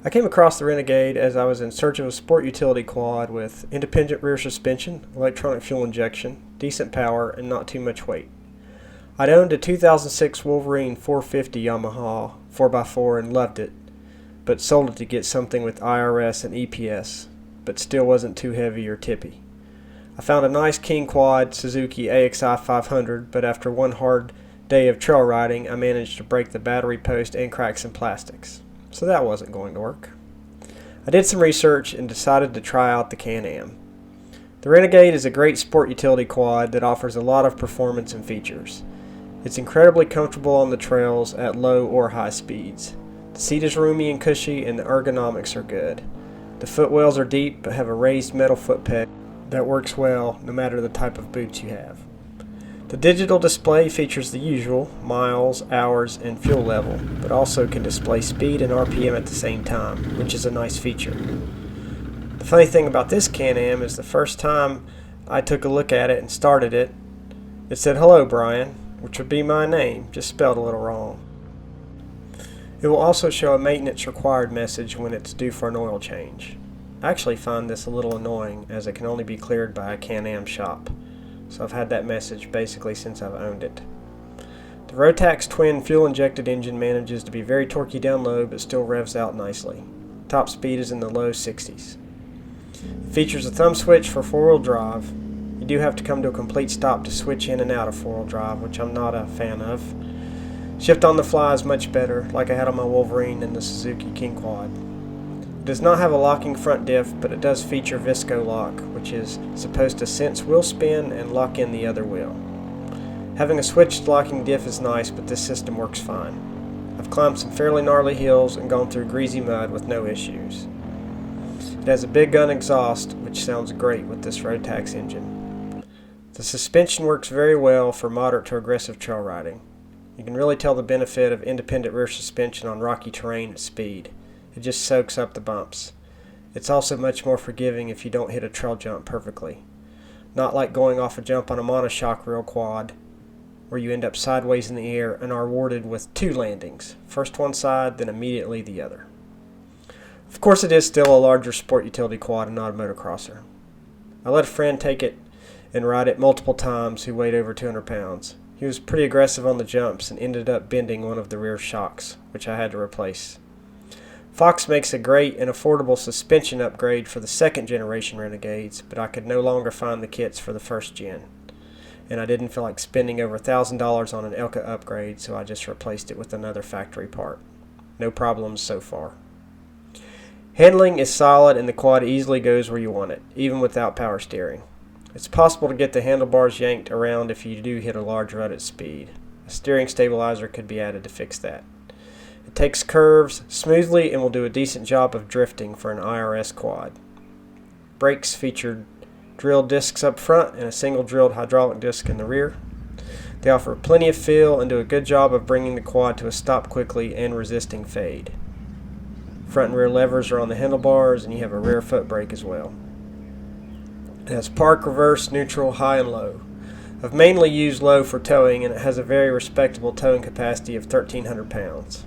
I came across the Renegade as I was in search of a sport utility quad with independent rear suspension, electronic fuel injection, decent power, and not too much weight. I'd owned a 2006 Wolverine 450 Yamaha 4x4 and loved it, but sold it to get something with IRS and EPS, but still wasn't too heavy or tippy. I found a nice king quad Suzuki AXI 500, but after one hard day of trail riding, I managed to break the battery post and crack some plastics. So that wasn't going to work. I did some research and decided to try out the Can-Am. The Renegade is a great sport utility quad that offers a lot of performance and features. It's incredibly comfortable on the trails at low or high speeds. The seat is roomy and cushy, and the ergonomics are good. The footwells are deep but have a raised metal foot peg that works well no matter the type of boots you have. The digital display features the usual miles, hours, and fuel level, but also can display speed and RPM at the same time, which is a nice feature. The funny thing about this Can-Am is the first time I took a look at it and started it, it said "Hello Brian," which would be my name, just spelled a little wrong. It will also show a maintenance required message when it's due for an oil change. I actually find this a little annoying as it can only be cleared by a Can-Am shop. So I've had that message basically since I've owned it. The Rotax twin fuel-injected engine manages to be very torquey down low but still revs out nicely. Top speed is in the low 60s. It features a thumb switch for four-wheel drive. You do have to come to a complete stop to switch in and out of four-wheel drive, which I'm not a fan of. Shift on the fly is much better, like I had on my Wolverine and the Suzuki King Quad. It does not have a locking front diff, but it does feature Visco lock, which is supposed to sense wheel spin and lock in the other wheel. Having a switched locking diff is nice, but this system works fine. I've climbed some fairly gnarly hills and gone through greasy mud with no issues. It has a big gun exhaust, which sounds great with this Rotax engine. The suspension works very well for moderate to aggressive trail riding. You can really tell the benefit of independent rear suspension on rocky terrain at speed. It just soaks up the bumps. It's also much more forgiving if you don't hit a trail jump perfectly. Not like going off a jump on a monoshock rail quad, where you end up sideways in the air and are rewarded with two landings, first one side, then immediately the other. Of course, it is still a larger sport utility quad and not a motocrosser. I let a friend take it and ride it multiple times who weighed over 200 pounds. He was pretty aggressive on the jumps and ended up bending one of the rear shocks, which I had to replace. Fox makes a great and affordable suspension upgrade for the second generation Renegades, but I could no longer find the kits for the first gen. And I didn't feel like spending over $1,000 on an Elka upgrade, so I just replaced it with another factory part. No problems so far. Handling is solid and the quad easily goes where you want it, even without power steering. It's possible to get the handlebars yanked around if you do hit a large rut at speed. A steering stabilizer could be added to fix that. It takes curves smoothly and will do a decent job of drifting for an IRS quad. Brakes feature drilled discs up front and a single drilled hydraulic disc in the rear. They offer plenty of feel and do a good job of bringing the quad to a stop quickly and resisting fade. Front and rear levers are on the handlebars, and you have a rear foot brake as well. It has park, reverse, neutral, high, and low. I've mainly used low for towing, and it has a very respectable towing capacity of 1,300 pounds.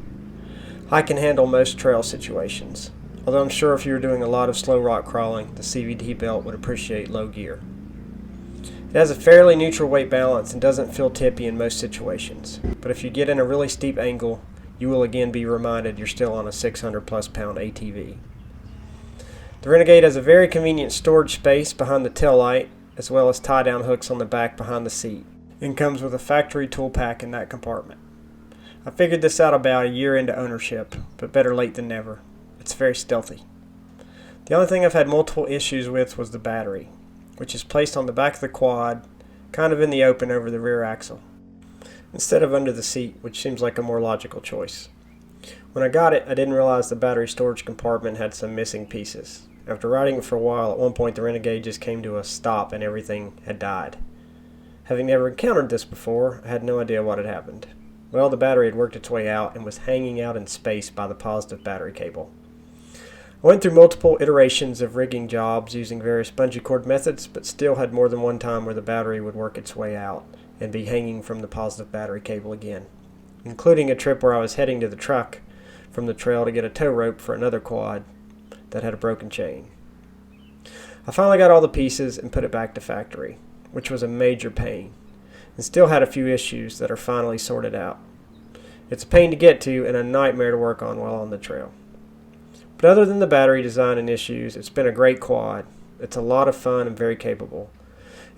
High can handle most trail situations, although I'm sure if you were doing a lot of slow rock crawling, the CVT belt would appreciate low gear. It has a fairly neutral weight balance and doesn't feel tippy in most situations, but if you get in a really steep angle, you will again be reminded you're still on a 600 plus pound ATV. The Renegade has a very convenient storage space behind the taillight, as well as tie-down hooks on the back behind the seat, and comes with a factory tool pack in that compartment. I figured this out about a year into ownership, but better late than never. It's very stealthy. The only thing I've had multiple issues with was the battery, which is placed on the back of the quad, kind of in the open over the rear axle, instead of under the seat, which seems like a more logical choice. When I got it, I didn't realize the battery storage compartment had some missing pieces. After riding it for a while, at one point the Renegade just came to a stop and everything had died. Having never encountered this before, I had no idea what had happened. Well, the battery had worked its way out and was hanging out in space by the positive battery cable. I went through multiple iterations of rigging jobs using various bungee cord methods, but still had more than one time where the battery would work its way out and be hanging from the positive battery cable again, including a trip where I was heading to the truck, from the trail to get a tow rope for another quad that had a broken chain. I finally got all the pieces and put it back to factory, which was a major pain, and still had a few issues that are finally sorted out. It's a pain to get to and a nightmare to work on while on the trail. But other than the battery design and issues, it's been a great quad. It's a lot of fun and very capable.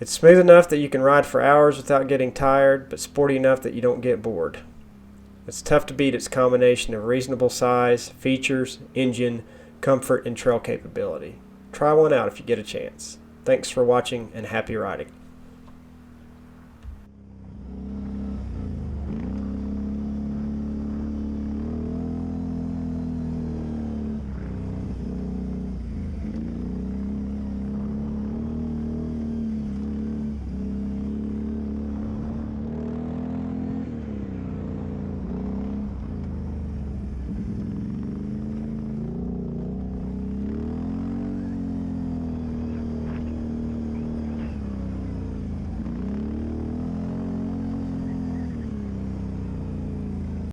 It's smooth enough that you can ride for hours without getting tired, but sporty enough that you don't get bored. It's tough to beat its combination of reasonable size, features, engine, comfort, and trail capability. Try one out if you get a chance. Thanks for watching and happy riding.